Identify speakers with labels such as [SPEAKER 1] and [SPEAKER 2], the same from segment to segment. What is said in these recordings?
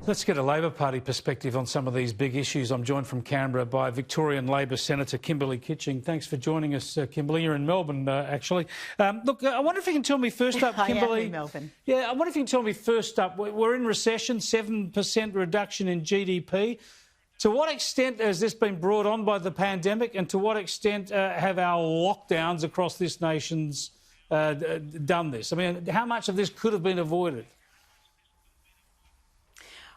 [SPEAKER 1] Let's get a Labor Party perspective on some of these big issues. I'm joined from Canberra by Victorian Labor Senator Kimberley Kitching. Thanks for joining us, Kimberley. You're in Melbourne, actually. Look, I wonder if you can tell me first up, Kimberley.
[SPEAKER 2] I am in Melbourne.
[SPEAKER 1] Yeah, I wonder if you can tell me first up, we're in recession, 7% reduction in GDP. To what extent has this been brought on by the pandemic, and to what extent have our lockdowns across this nation's done this? I mean, how much of this could have been avoided?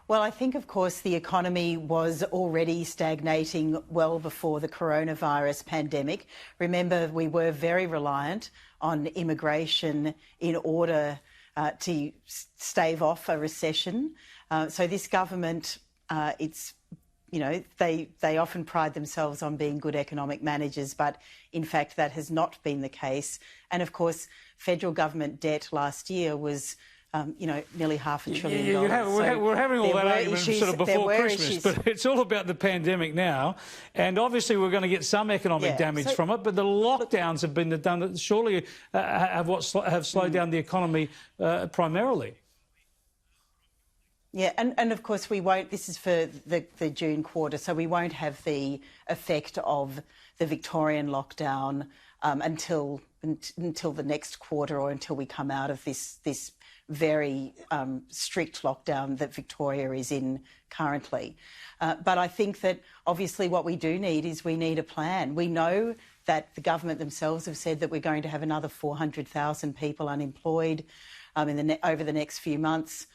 [SPEAKER 2] Well, I think, of course, the economy was already stagnating well before the coronavirus pandemic. Remember, we were very reliant on immigration in order to stave off a recession. So this government, they often pride themselves on being good economic managers, but in fact that has not been the case. And of course, federal government debt last year was nearly $500 billion.
[SPEAKER 1] We're having all that argument sort of before Christmas, but it's all about the pandemic now. And obviously we're going to get some economic damage from it, but the lockdowns have been done that surely have slowed down the economy primarily.
[SPEAKER 2] Yeah, and of course we won't, this is for the June quarter, so we won't have the effect of the Victorian lockdown until the next quarter, or until we come out of this very strict lockdown that Victoria is in currently. But I think that obviously what we do need is we need a plan. We know that the government themselves have said that we're going to have another 400,000 people unemployed over the next few months.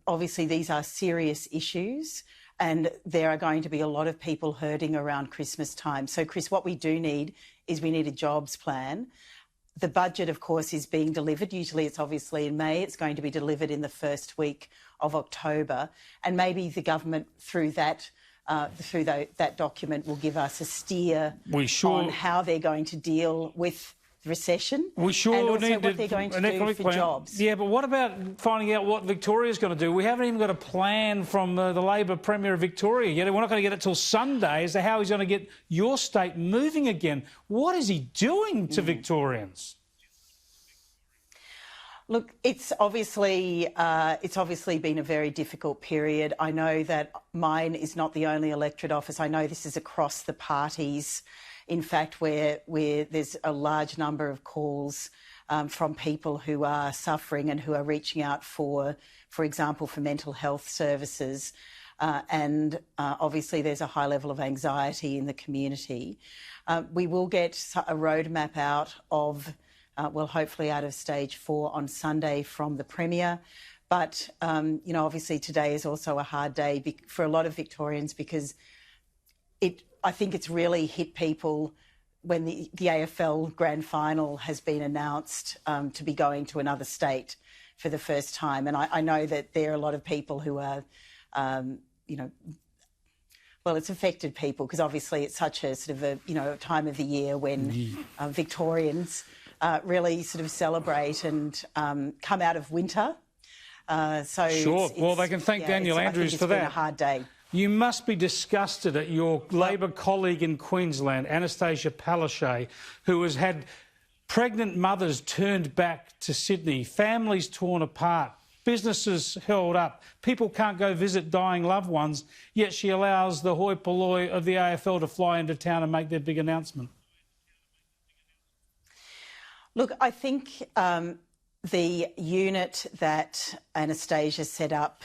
[SPEAKER 2] Obviously these are serious issues, and there are going to be a lot of people hurting around Christmas time. So, Chris, what we do need is we need a jobs plan. The budget, of course, is being delivered. Usually it's obviously in May. It's going to be delivered in the first week of October. And maybe the government, through that document, will give us a steer on how they're going to deal with the recession,
[SPEAKER 1] and also
[SPEAKER 2] what they're going to do for jobs.
[SPEAKER 1] Yeah, but what about finding out what Victoria's going to do? We haven't even got a plan from the Labor Premier of Victoria yet. We're not going to get it till Sunday as to how he's going to get your state moving again. What is he doing to Victorians?
[SPEAKER 2] Look, it's obviously been a very difficult period. I know that mine is not the only electorate office. I know this is across the parties. In fact, where there's a large number of calls from people who are suffering and who are reaching out for example, for mental health services. And obviously there's a high level of anxiety in the community. We will get a roadmap out of, hopefully out of stage 4 on Sunday from the Premier. But, obviously today is also a hard day for a lot of Victorians, because I think it's really hit people when the AFL Grand Final has been announced to be going to another state for the first time. And I know that there are a lot of people who are, it's affected people, because obviously it's such a sort of a time of the year when Victorians really sort of celebrate and come out of winter.
[SPEAKER 1] Sure. Well, they can thank Daniel Andrews for that.
[SPEAKER 2] It's been a hard day.
[SPEAKER 1] You must be disgusted at your Labor colleague in Queensland, Anastasia Palaszczuk, who has had pregnant mothers turned back to Sydney, families torn apart, businesses held up, people can't go visit dying loved ones, yet she allows the hoi polloi of the AFL to fly into town and make their big announcement.
[SPEAKER 2] Look, I think the unit that Anastasia set up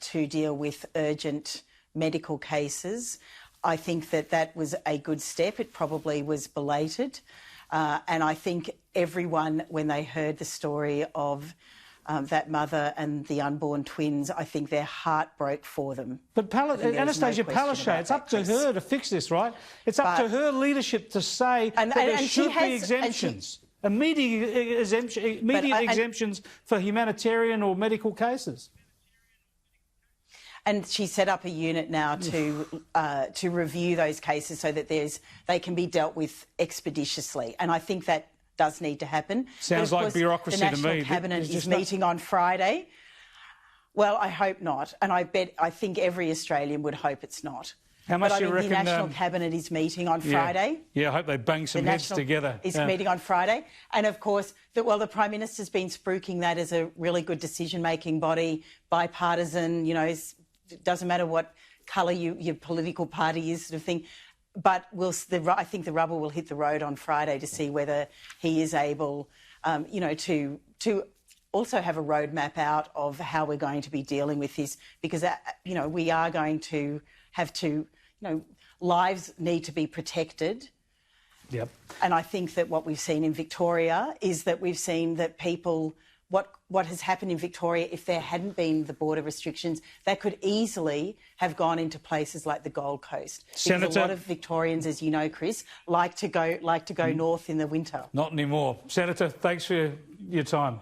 [SPEAKER 2] to deal with urgent medical cases, I think that was a good step. It probably was belated. And I think everyone, when they heard the story of that mother and the unborn twins, I think their heart broke for them.
[SPEAKER 1] But Anastasia Palaszczuk, it's up to her to fix this, right? It's up to her leadership to say that there should be exemptions. Immediate exemptions for humanitarian or medical cases.
[SPEAKER 2] And she set up a unit now to review those cases so that they can be dealt with expeditiously. And I think that does need to happen.
[SPEAKER 1] Sounds like bureaucracy to me.
[SPEAKER 2] The National Cabinet is meeting on Friday. Well, I hope not. And I think every Australian would hope it's not.
[SPEAKER 1] How much
[SPEAKER 2] but
[SPEAKER 1] do you reckon?
[SPEAKER 2] The National Cabinet is meeting on Friday.
[SPEAKER 1] Yeah, I hope they bang some heads together.
[SPEAKER 2] Is meeting on Friday. And, of course, the Prime Minister's been spruiking that as a really good decision-making body, bipartisan, it doesn't matter what colour your political party is, sort of thing. But I think the rubber will hit the road on Friday to see whether he is able, to also have a roadmap out of how we're going to be dealing with this, because, we are going to have to, lives need to be protected.
[SPEAKER 1] Yep.
[SPEAKER 2] And I think that what we've seen in Victoria is that we've seen that people, what has happened in Victoria, if there hadn't been the border restrictions, they could easily have gone into places like the Gold Coast.
[SPEAKER 1] Senator,
[SPEAKER 2] because a lot of Victorians, as you know, Chris, like to go north in the winter.
[SPEAKER 1] Not anymore. Senator, thanks for your time.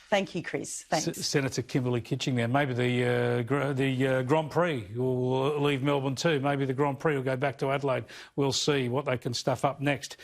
[SPEAKER 2] Thank you, Chris. Thanks.
[SPEAKER 1] Senator Kimberley Kitching there. Maybe the Grand Prix will leave Melbourne too. Maybe the Grand Prix will go back to Adelaide. We'll see what they can stuff up next.